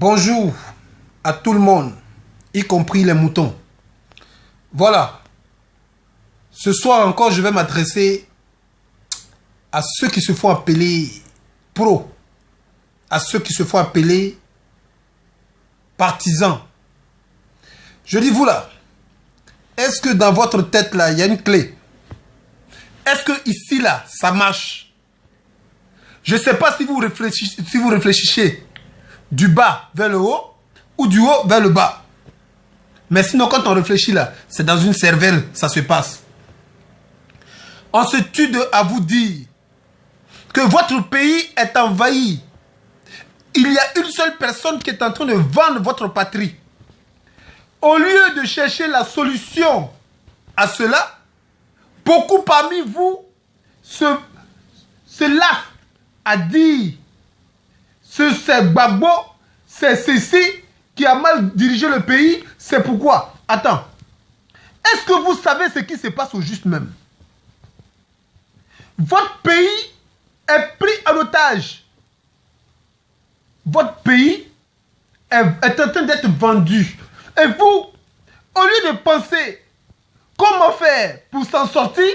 Bonjour à tout le monde, y compris les moutons. Voilà. Ce soir encore, je vais m'adresser à ceux qui se font appeler pros, à ceux qui se font appeler partisans. Je dis vous là, est-ce que dans votre tête là, il y a une clé? Est-ce que ici là, ça marche? Je ne sais pas si vous réfléchissez du bas vers le haut ou du haut vers le bas. Mais sinon, quand on réfléchit là, c'est dans une cervelle, ça se passe. On se tue à vous dire que votre pays est envahi. Il y a une seule personne qui est en train de vendre votre patrie. Au lieu de chercher la solution à cela, beaucoup parmi vous se lâchent à dire c'est Gbagbo, c'est ceci qui a mal dirigé le pays, c'est pourquoi. Attends, est-ce que vous savez ce qui se passe au juste même? Votre pays est pris en otage. Votre pays est en train d'être vendu. Et vous, au lieu de penser comment faire pour s'en sortir,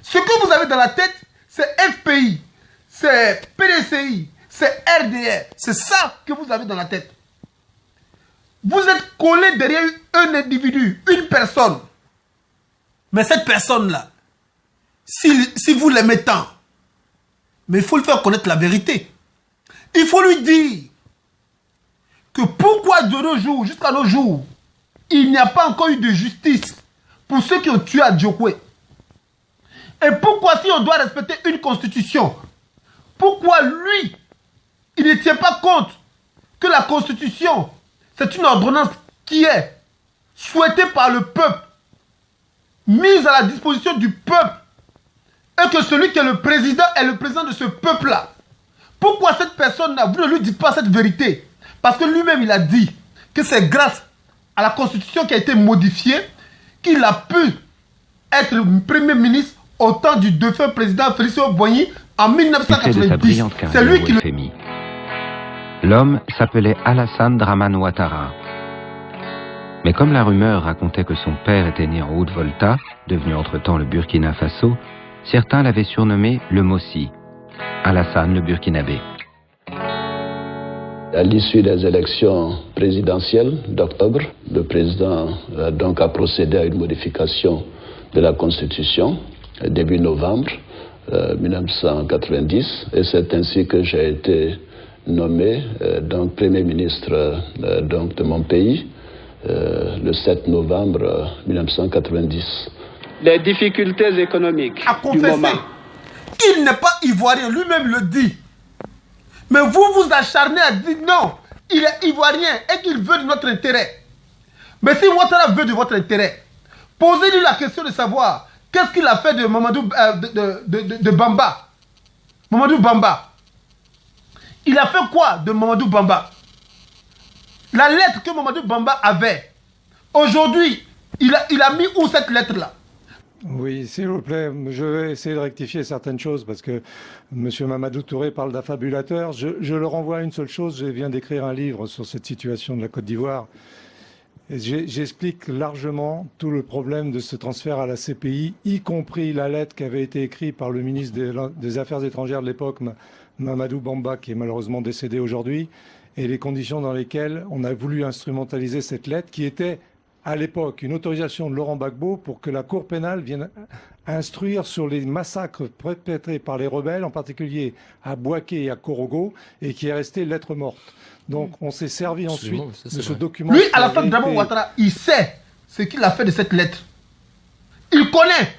ce que vous avez dans la tête, c'est FPI, c'est PDCI, c'est RDR. C'est ça que vous avez dans la tête. Vous êtes collé derrière un individu, une personne. Mais cette personne-là, si vous l'aimez tant, mais il faut lui faire connaître la vérité. Il faut lui dire que pourquoi de nos jours, jusqu'à nos jours, il n'y a pas encore eu de justice pour ceux qui ont tué Adjokwe. Et pourquoi si on doit respecter une constitution, pourquoi lui, il ne tient pas compte que la constitution, c'est une ordonnance qui est souhaitée par le peuple, mise à la disposition du peuple, et que celui qui est le président de ce peuple-là. Pourquoi cette personne-là, vous ne lui dites pas cette vérité? Parce que lui-même, il a dit que c'est grâce à la constitution qui a été modifiée qu'il a pu être premier ministre au temps du défunt président Félix Houphouët-Boigny en 1990. C'est lui qui le... L'homme s'appelait Alassane Dramane Ouattara. Mais comme la rumeur racontait que son père était né en Haute-Volta, devenu entre-temps le Burkina Faso, certains l'avaient surnommé le Mossi, Alassane le Burkinabé. À l'issue des élections présidentielles d'octobre, le président donc a procédé à une modification de la Constitution début novembre 1990, et c'est ainsi que j'ai été nommé donc Premier ministre donc de mon pays le 7 novembre 1990. Les difficultés économiques du moment. Il n'est pas ivoirien, lui-même le dit. Mais vous vous acharnez à dire non, il est ivoirien et qu'il veut de notre intérêt. Mais si Ouattara veut de votre intérêt, posez-lui la question de savoir qu'est-ce qu'il a fait de Mamadou de Bamba. Mamadou Bamba. Il a fait quoi de Mamadou Bamba? La lettre que Mamadou Bamba avait, aujourd'hui, il a mis où cette lettre-là? Oui, s'il vous plaît, je vais essayer de rectifier certaines choses parce que M. Mamadou Touré parle d'affabulateur. Je le renvoie à une seule chose, je viens d'écrire un livre sur cette situation de la Côte d'Ivoire. J'explique largement tout le problème de ce transfert à la CPI, y compris la lettre qui avait été écrite par le ministre des Affaires étrangères de l'époque, Mamadou Bamba, qui est malheureusement décédé aujourd'hui, et les conditions dans lesquelles on a voulu instrumentaliser cette lettre qui était à l'époque une autorisation de Laurent Gbagbo pour que la Cour pénale vienne instruire sur les massacres perpétrés par les rebelles, en particulier à Bouaké et à Korogo, et qui est resté lettre morte. Donc on s'est servi ensuite de ce document. Lui, Alassane Dramane Ouattara, il sait ce qu'il a fait de cette lettre. Il connaît.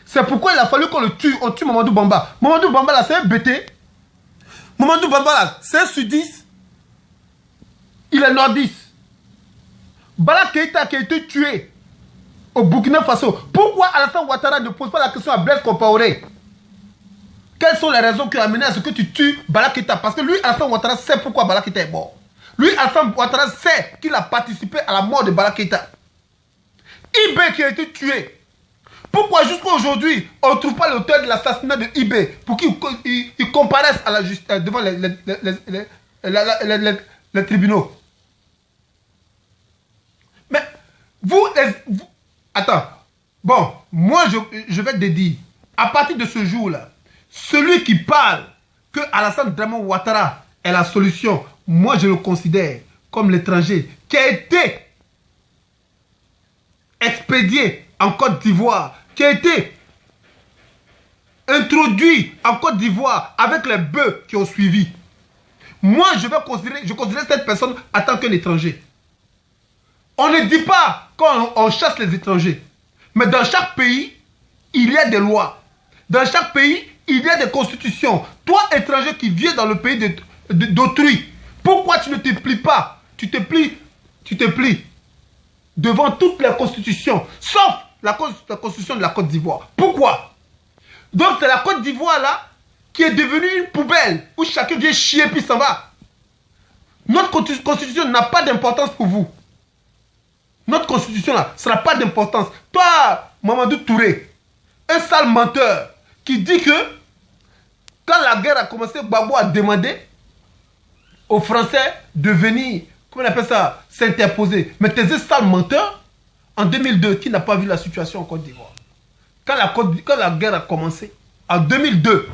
C'est pourquoi il a fallu qu'on le tue. On tue Mamadou Bamba. Mamadou Bamba là, c'est un BT. Mamadou Bamba là, c'est un sudiste. Il est nordiste. Bala Keïta qui a été tué au Burkina Faso. Pourquoi Alassane Ouattara ne pose pas la question à Blaise Compaoré? Quelles sont les raisons qui ont amené à ce que tu tues Bala Keïta? Parce que lui, Alassane Ouattara, sait pourquoi Bala Keïta est mort. Lui, Alassane Ouattara, sait qu'il a participé à la mort de Bala Keïta. Ibé qui a été tué. Pourquoi jusqu'à aujourd'hui, on ne trouve pas l'auteur de l'assassinat de Ibé pour qu'il comparaisse à la devant les tribunaux. Mais attends. Bon, moi je vais te dire, à partir de ce jour-là, celui qui parle que Alassane Draman Ouattara est la solution, moi je le considère comme l'étranger qui a été expédié en Côte d'Ivoire, qui a été introduit en Côte d'Ivoire avec les bœufs qui ont suivi. Moi, je considère cette personne en tant qu'un étranger. On ne dit pas quand on chasse les étrangers. Mais dans chaque pays, il y a des lois. Dans chaque pays, il y a des constitutions. Toi, étranger qui viens dans le pays d'autrui, pourquoi tu ne te plies pas? Tu te plies devant toutes les constitutions, sauf la constitution de la Côte d'Ivoire. Pourquoi? Donc c'est la Côte d'Ivoire là qui est devenue une poubelle où chacun vient chier puis s'en va. Notre constitution n'a pas d'importance pour vous. Notre constitution là, ça n'a pas d'importance. Toi, Mamadou Touré, un sale menteur qui dit que quand la guerre a commencé, Gbagbo a demandé aux Français de venir, comment on appelle ça, s'interposer. Mais tu es un sale menteur en 2002 qui n'a pas vu la situation en Côte d'Ivoire. Quand la guerre a commencé, en 2002,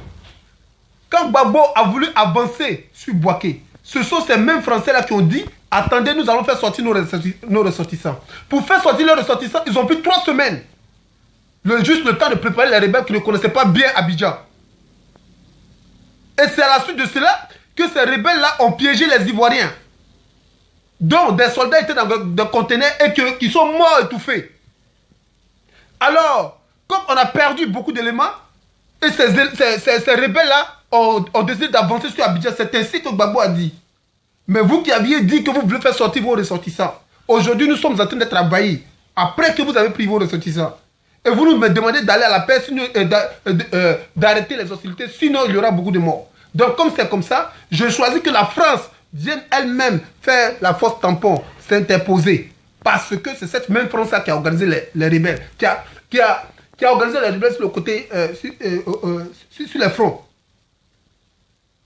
quand Gbagbo a voulu avancer sur Bouaké, ce sont ces mêmes Français-là qui ont dit « Attendez, nous allons faire sortir nos ressortissants. » Pour faire sortir leurs ressortissants, ils ont pris 3 semaines. Juste le temps de préparer les rebelles qui ne connaissaient pas bien Abidjan. Et c'est à la suite de cela que ces rebelles-là ont piégé les Ivoiriens. Donc, des soldats étaient dans des conteneurs et qui sont morts étouffés. Alors, comme on a perdu beaucoup d'éléments, et ces rebelles-là ont décidé d'avancer sur Abidjan, c'est ainsi que Gbagbo a dit. Mais vous qui aviez dit que vous voulez faire sortir vos ressortissants, aujourd'hui nous sommes en train d'être envahis, après que vous avez pris vos ressortissants. Et vous nous demandez d'aller à la paix, d'arrêter les hostilités, sinon il y aura beaucoup de morts. Donc comme c'est comme ça, je choisis que la France vienne elle-même faire la force tampon, s'interposer. Parce que c'est cette même France-là qui a organisé les rebelles, qui a organisé les rebelles sur le côté, sur les fronts.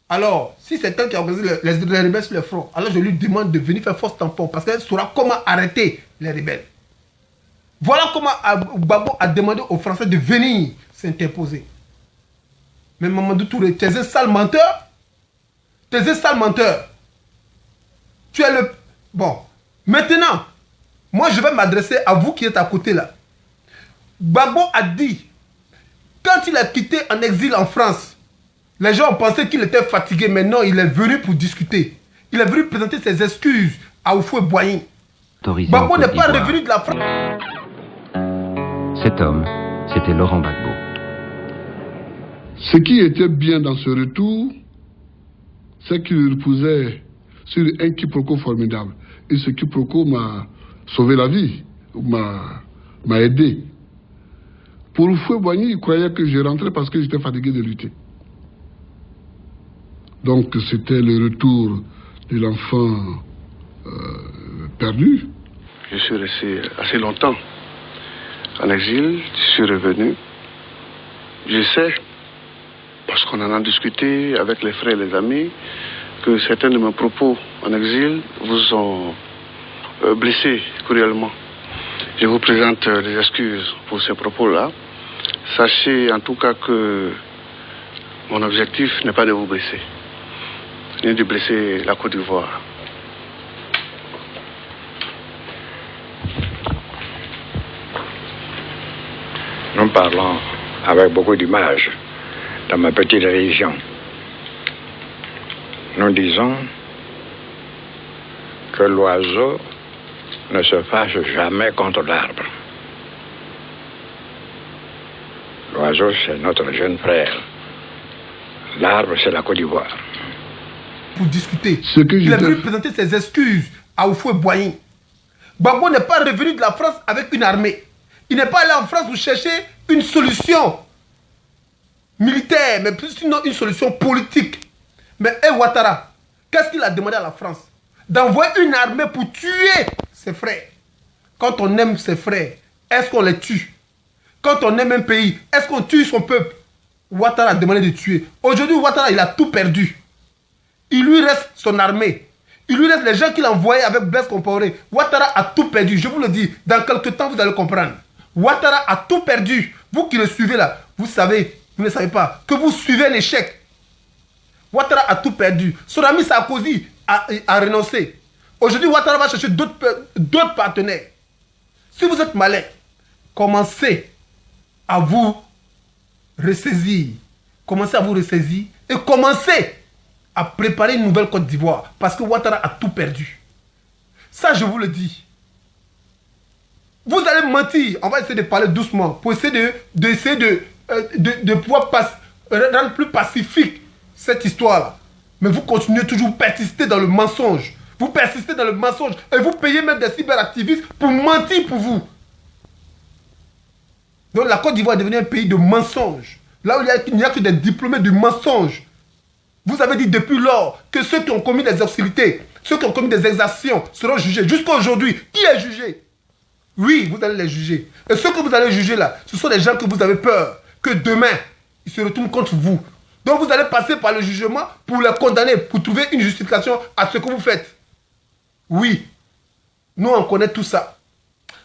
Alors, si c'est elle qui a organisé les rebelles sur les fronts, alors je lui demande de venir faire force tampon, parce qu'elle saura comment arrêter les rebelles. Voilà comment Gbagbo a demandé aux Français de venir s'interposer. Mais Mamadou Touré, tu es un sale menteur. Tu es un sale menteur. Tu es le... Bon, maintenant, moi je vais m'adresser à vous qui êtes à côté là. Gbagbo a dit, quand il a quitté en exil en France, les gens ont pensé qu'il était fatigué, mais non, il est venu pour discuter. Il est venu présenter ses excuses à Houphouët-Boigny. Gbagbo n'est pas revenu de la France. Cet homme, c'était Laurent Gbagbo. Ce qui était bien dans ce retour, c'est qu'il reposait sur un quiproquo formidable. Et ce quiproquo m'a sauvé la vie, m'a aidé. Pour Houphouët-Boigny, il croyait que je rentrais parce que j'étais fatigué de lutter. Donc c'était le retour de l'enfant perdu. Je suis resté assez longtemps en exil, je suis revenu. Je sais, parce qu'on en a discuté avec les frères et les amis, que certains de mes propos en exil vous ont blessé cruellement. Je vous présente les excuses pour ces propos-là. Sachez en tout cas que mon objectif n'est pas de vous blesser, ni de blesser la Côte d'Ivoire. Nous parlons avec beaucoup d'images dans ma petite région. Nous disons que l'oiseau ne se fâche jamais contre l'arbre. L'oiseau, c'est notre jeune frère. L'arbre, c'est la Côte d'Ivoire. Pour discuter, il est venu présenter ses excuses à Houphouët-Boigny. Gbagbo n'est pas revenu de la France avec une armée. Il n'est pas allé en France pour chercher une solution militaire, mais plus sinon une solution politique. Mais Ouattara, qu'est-ce qu'il a demandé à la France? D'envoyer une armée pour tuer ses frères. Quand on aime ses frères, est-ce qu'on les tue? Quand on aime un pays, est-ce qu'on tue son peuple? Ouattara a demandé de tuer. Aujourd'hui, Ouattara, il a tout perdu. Il lui reste son armée. Il lui laisse les gens qu'il envoyait avec Blaise Compaoré. Ouattara a tout perdu. Je vous le dis, dans quelques temps, vous allez comprendre. Ouattara a tout perdu. Vous qui le suivez là, vous savez, vous ne savez pas, que vous suivez l'échec. Ouattara a tout perdu. Son ami Sarkozy a renoncé. Aujourd'hui, Ouattara va chercher d'autres partenaires. Si vous êtes malin, commencez à vous ressaisir. Commencez à vous ressaisir et commencez à préparer une nouvelle Côte d'Ivoire. Parce que Ouattara a tout perdu. Ça, je vous le dis. Vous allez mentir. On va essayer de parler doucement pour essayer de pouvoir rendre plus pacifique cette histoire-là. Mais vous continuez toujours persister dans le mensonge. Vous persistez dans le mensonge et vous payez même des cyberactivistes pour mentir pour vous. Donc la Côte d'Ivoire est devenue un pays de mensonges. Là où il n'y a que des diplômés du mensonge. Vous avez dit depuis lors que ceux qui ont commis des hostilités, ceux qui ont commis des exactions seront jugés. Jusqu'à aujourd'hui, qui est jugé? Oui, vous allez les juger. Et ceux que vous allez juger là, ce sont les gens que vous avez peur que demain, ils se retournent contre vous. Donc vous allez passer par le jugement pour les condamner, pour trouver une justification à ce que vous faites. Oui, nous on connaît tout ça.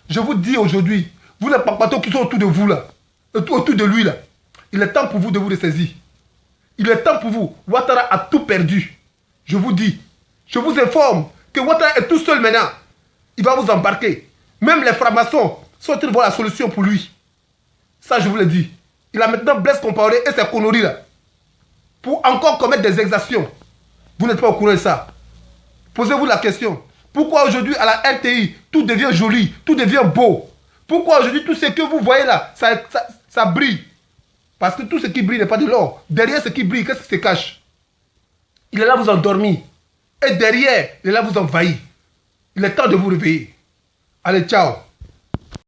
Je vous dis aujourd'hui, vous les papatos qui sont autour de vous là, autour de lui là, il est temps pour vous de vous ressaisir. Il est temps pour vous. Ouattara a tout perdu. Je vous dis, je vous informe que Ouattara est tout seul maintenant. Il va vous embarquer. Même les francs-maçons sont en train de voir la solution pour lui. Ça, je vous le dis. Il a maintenant Blaise Compaoré et ses conneries là. Pour encore commettre des exactions. Vous n'êtes pas au courant de ça. Posez-vous la question. Pourquoi aujourd'hui à la RTI, tout devient joli, tout devient beau? Pourquoi aujourd'hui tout ce que vous voyez là, ça brille? Parce que tout ce qui brille n'est pas de l'or. Derrière ce qui brille, qu'est-ce qui se cache? Il est là vous endormir. Et derrière, il est là vous envahir. Il est temps de vous réveiller. Allez, ciao.